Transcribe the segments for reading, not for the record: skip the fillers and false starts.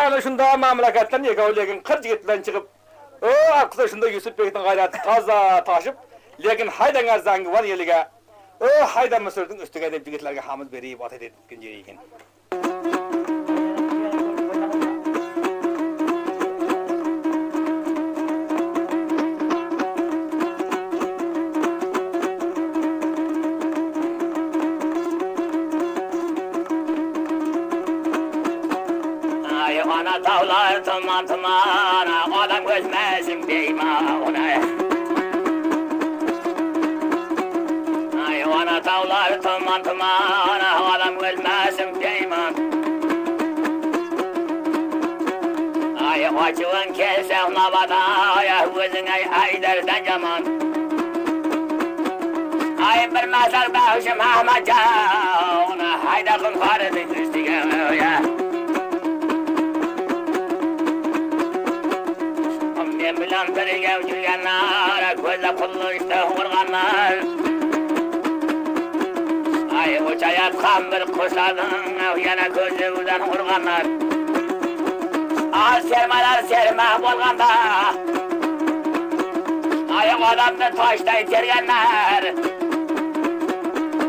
ana şunda mamlakatdan yekau lekin 40 yigitlen çıkıp o aksa şunda Yusuf Bey'in gayratı taza taşıp lekin haydan arzangi var yeliga o haydan Mısır'dın üstüge de yigitlerge hamid berip atet etkin jeri ekin. Ana tavlar tuman tuman, adam gözmesin beymağına. Ay ana tavlar tuman tuman, adam gözmesin beyman. Ay açığın kelsem lavada, özüne ayderden yaman. Ay bir mesel bağışım Ahmet Can, haydakın farıdın üstüge ya. Ben bilen birge uçurganlar, gözle kullu işte vurganlar. Ay uçayatkan bir kuşladın, yana gözlüğüden vurganlar. Al sermeler serme bolganda, ay adamdı taşta itergenler.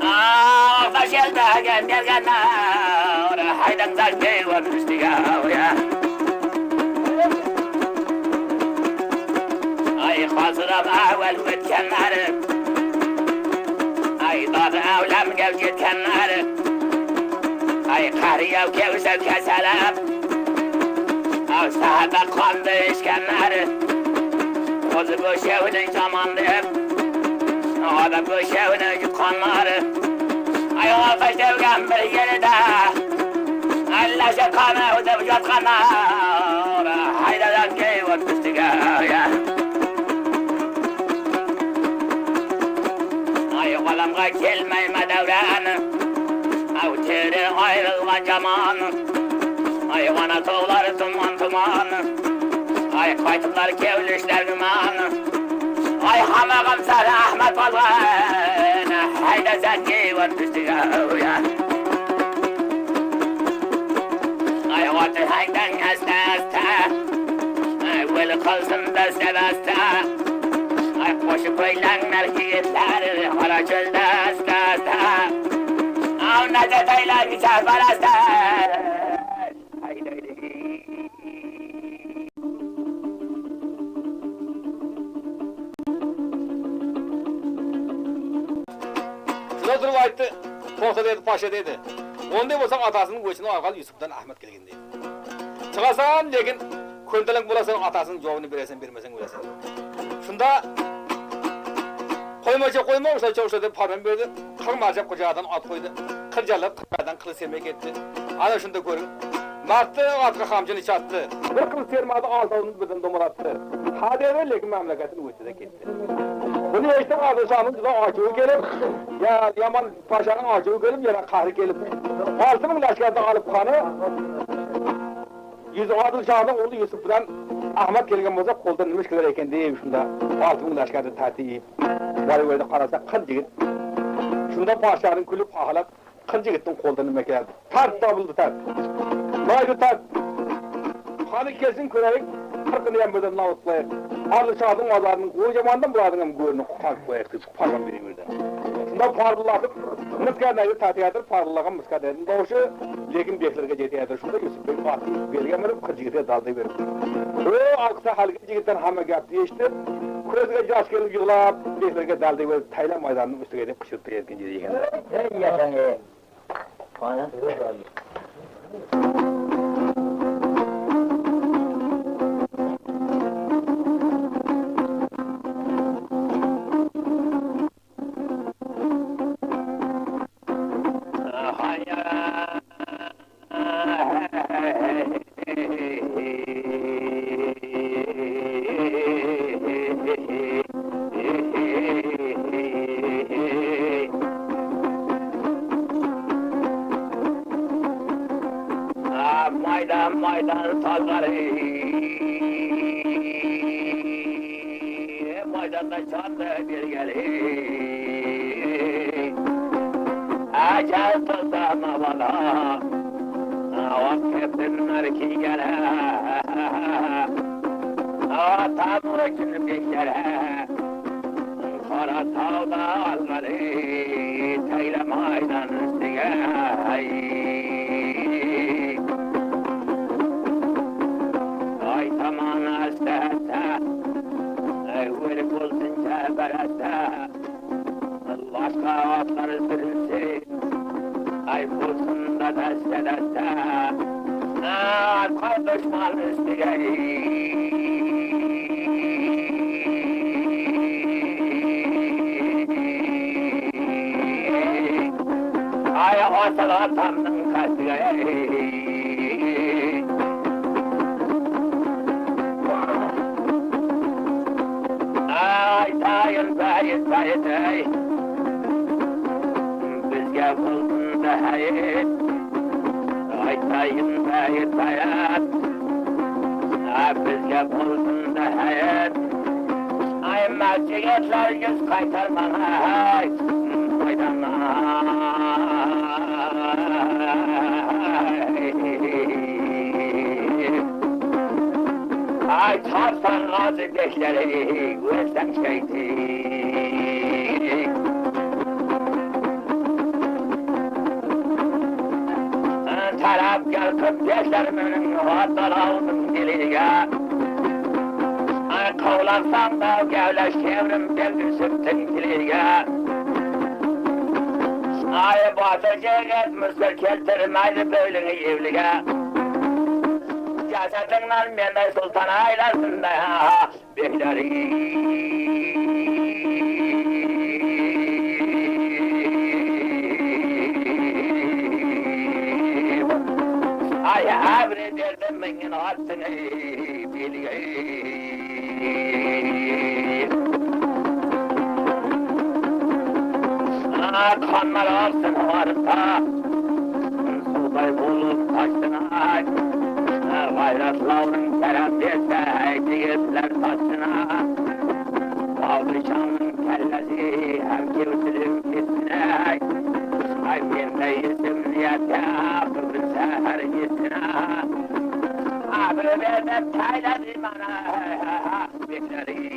Ağda şelde gendergenler, haydan taştayı var üstüge ya. Hazırım evvel bitkenleri, ay dadı evlem gevcetkenleri, ay kahriyev kevse keselem, ay sahada kandı işkenleri, kozu bu şevinin zamandı, o da bu şevinin yıkanları, ay orta şevgen bir yeride, Allah şekanı ödep yatkanlar, haydadan geyvat üstüge ya. Kalamga gelmeyme devranı, avteri ayrılma zamanı. Ay ana tağları tuman tumanı, ay kaytıklar kevlişler dumanı. Ay hamağım sarı Ahmet Balvan, hayda sen geyvan üstüge ya. Ay otur haydan hasta hasta, ay veli kalsın deste deste. Ay koşu koylanlar yiğitler, hala çölde hasta hasta. Av neceteyler güzel parastar. Haydi haydi. Şuna durup aytdı, Tohta dedi, Paşa dedi. Onda bolsa atasının göçüne arkalı Yusuf'tan Ahmet kelgen dedi. Çıkasan lekin köndelen bolasın atasının jogunu beresen bermesen ölesin. Şunda koymaca koyma usta dep parmen berdi. Kırmacap kocadan at koydu. Kırjalap kırmadan kılı sermek etti. Ana şunda görün. Martı atka hamcını çattı. Bir kıl sermada altağını birden domalattı. Hadi lekin memleketin ötüde gitti. Bunu işte padişahın da acığı gelip ya Yaman Paşa'nın acığı gelip yana kahri gelip 6000 lashkardan alıp kanı yüzü padişahın oğlu Yusuf bilen Ahmet kelgen bolsa koldan nima ish qilar ekan deyip shunda 6000 lashkarni tartib var qarasa 40 yigit shunda podshoning kulib xohlab 40 yigitning qo'lidan nima keldi tart topildi tart mayli tart qani kelsin ko'raylik 40'ını ham birdan navut qo'yib padişahning mozorining o'jamondan bularning ham go'rini qo'yib qo'yib deb farman beraverdi shunda parlatib miskadagi tartiyadir parlagan miskadning tovushi lekin beklarga jetyapti shunda Yusufbek otib bergan bir 40 yigitga dalday berdi o aqsa halga yigitdan hamma gapni eshitib ko'ziga yosh kelib yig'lab beklarga dalday berib Taylan maydonining ustiga deb qishirib bergan edi ekan Ey yaşange. Bana Maydan tazları maydanda çatı bir gelir Acel tutsam havada Kepinler ki gele Tamur için beklere Kara tağda almalı Teyle maydan üstüge Ay taman astete Verip olsun çeberete Başka atları sürülsün Ay bulsun da deste deste Kay düşman üstüge Ay asıl atamın kastıge Ay dayın dayın dayın dayın Bizge bulsun da hayır Ay dayın dayın dayın Bizge bulsun da hayır Ay merceketler yüz kaytarmana Ay çarsan nazik leşleri Güversen şeydi Taraf gelkip leşlerimin Hatta aldım diliga Ay kovlansam da gevleş kevrim Geldi sürtün diliga Ay batacak etmişler keltirmeydi böyleni evliga Cesetinler mende sultan aylasın da beklerim Ay emrederdim benim hattını bileyim Kanlar alsın varsa Suday bulup taşsın ay Gayratların kerem dese Yiğitler taşsına Padişahın kellesi Hem kevsilim gitsin Ay ben de isim niyete Kıbrıs seher gitsin Abi verdim çayladı bana Beklerim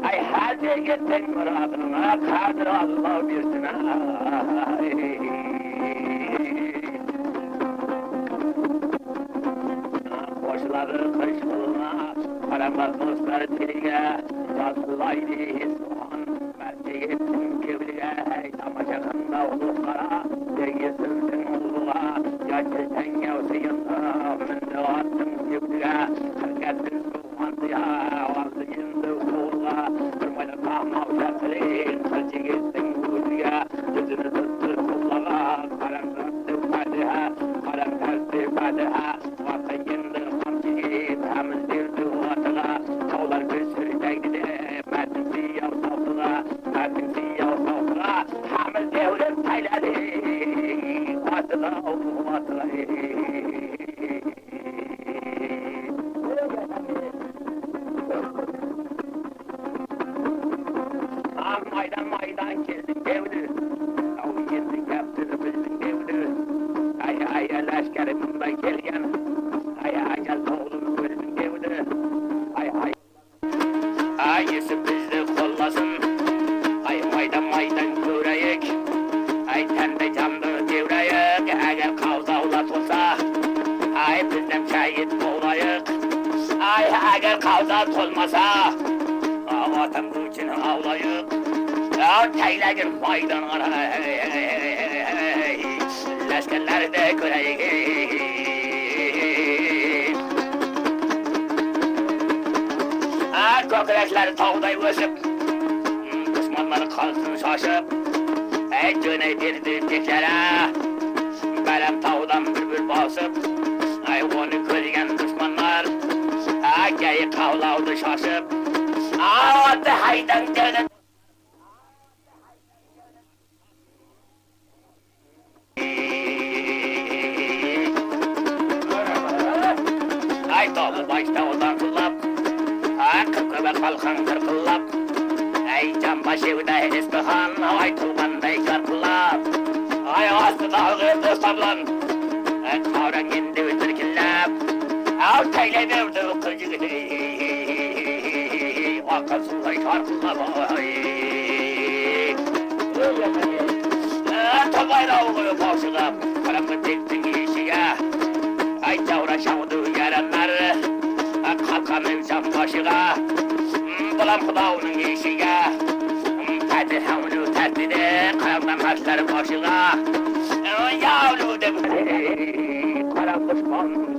Ay hadi gittin muradına Kadir Allah bilsin Boşları kışkılına Karamlar dostlar dilige Yazılaydı soğan Mert'e gittin kevlige Tamaşakında oluklara Degisildin uluğa Yaşılten yavsıyında Mende attın kevlige Herkesin soğandıya Vazıyındı uluğa Kırmayla kahmav şakılın Kılcı gittin kuvluğa Yüzünü tuttu kullağa Karam tersi fadiha Karam tersi fadiha Vakıyındı kamçıyı Temizdirdi vatığa Tavlar küsürdeydi Mertin siyav savdığa Mertin siyav savdığa Hamil devlet tayladı Vatığa vatığa Maydan kesin devdi Av yesin yaptırı bilsin devdi Ay leşkerimden gelgen Ay gel oğlum bilsin devdi Ay yesin bizi kollasın Ay maydan göreyik Ay tende canlı devreyik Eğer kavza ulatılsa Ay bizden şehit olayık Ay eğer kavza olmasa Vatan için ağlayık Teylegin maydan Leşkerleri de göreyik Kökreşleri tağday vısıp Düşmanları kalsın şaşıp Cöne dirdi teklere Berem tağdan bülbül basıp Onu körgen düşmanlar Geyi kavlavdı şaşıp Ağadı haydan dönüp Ay dolu başta odan kıllap Kıkıbe kalkan kırkıllap Ay Can başımda istihan ay tuğanday karpılar Ay astıda ağırdı sablan Kavran indi ötürkünlep Av teyle verdi kırcık Akasılay karpılar Tobayla oğlu boşuna Karamı tektin işine Ay çavra şavdu yaranlar Kalkamın can başına Bulam kulağının işine Tədir havlu tədir Qarandan başları başına Yavlu da Karanmış balımız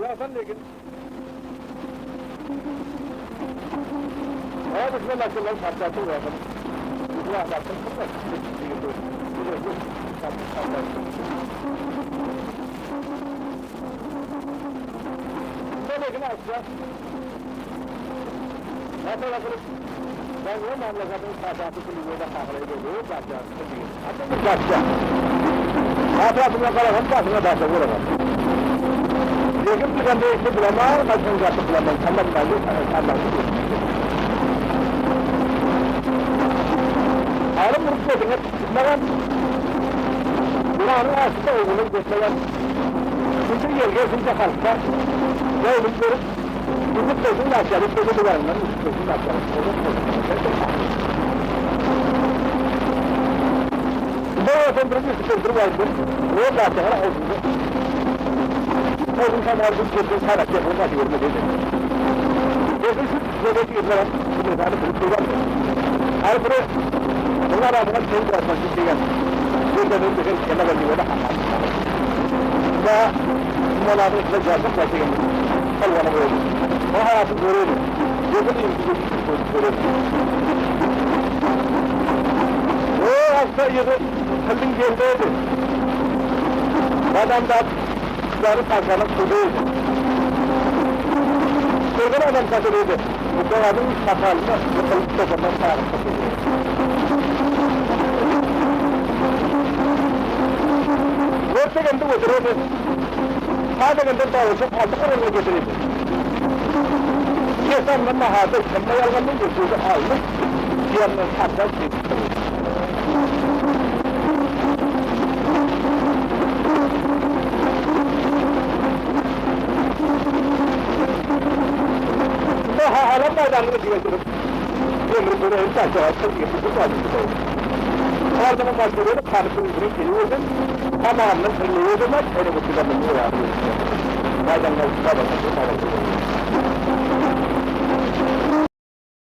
Ya sen lekin Aa bismillah şunları parçası uğraşalım Bu ahlaksın kızlar Ne lekin aşağı Nasıl yapılır? Ben o memleketin parçası kulübüyle kahveyi doluyor Parçası kulübüyle Hatta bir parça Parçasına kalalım Parçasına parça vuralım Lekin bir de işte bulamar, kaçın katı bulamar, tamam lazım, tamam Ağrım vurup dedin, hep tutmadan Buranın aslında oğlunun gösteren Şimdi yergesince kalksa Ve oğlum görüp Yusuf Bey'in aşağıda, sözü duvarından Yusuf Bey'in aşağıda Bu efendim Yusuf Bey'in vardır O da aşağıda olsunca Oğlum sen arzup gördüğün sana telefonu nasıl görme dedi. Gözün şu söyledi yıllara, bunu efendim kılıp duyardı. Harfını, bunlar adına kendi tarafından şimdiyen, burada benim bir kenar öldüğüne hakkı. Ve bunların içine geldim, başa geldim. Kalvana böyle. O hayatı görüyordu. Gözün ilgili görüyordu. O hasta yılı, kızın geldiydi. Adam da Kızları parçalık kurduydu. Kırgın adam satılıydı. Bu doğadın sakalında yıkılıp topundan sağlık satılıydı. Dört tekende götürüyordu. Sağ tekende dağılışıp altı kararına götürüyordu. Kesanla mahada içinde yalganın götürdü almış. Diğerinin saklar çekti. Haram meydanını çıkartırım. Ömrüm böyle hep aşağı yapıp almıştım. Oradan başlıyor, karşısını direkt geliyordum. Tamamını fırlıyordum, öyle bu çıkartımı yapıyordum. Meydanlar çıkartırım,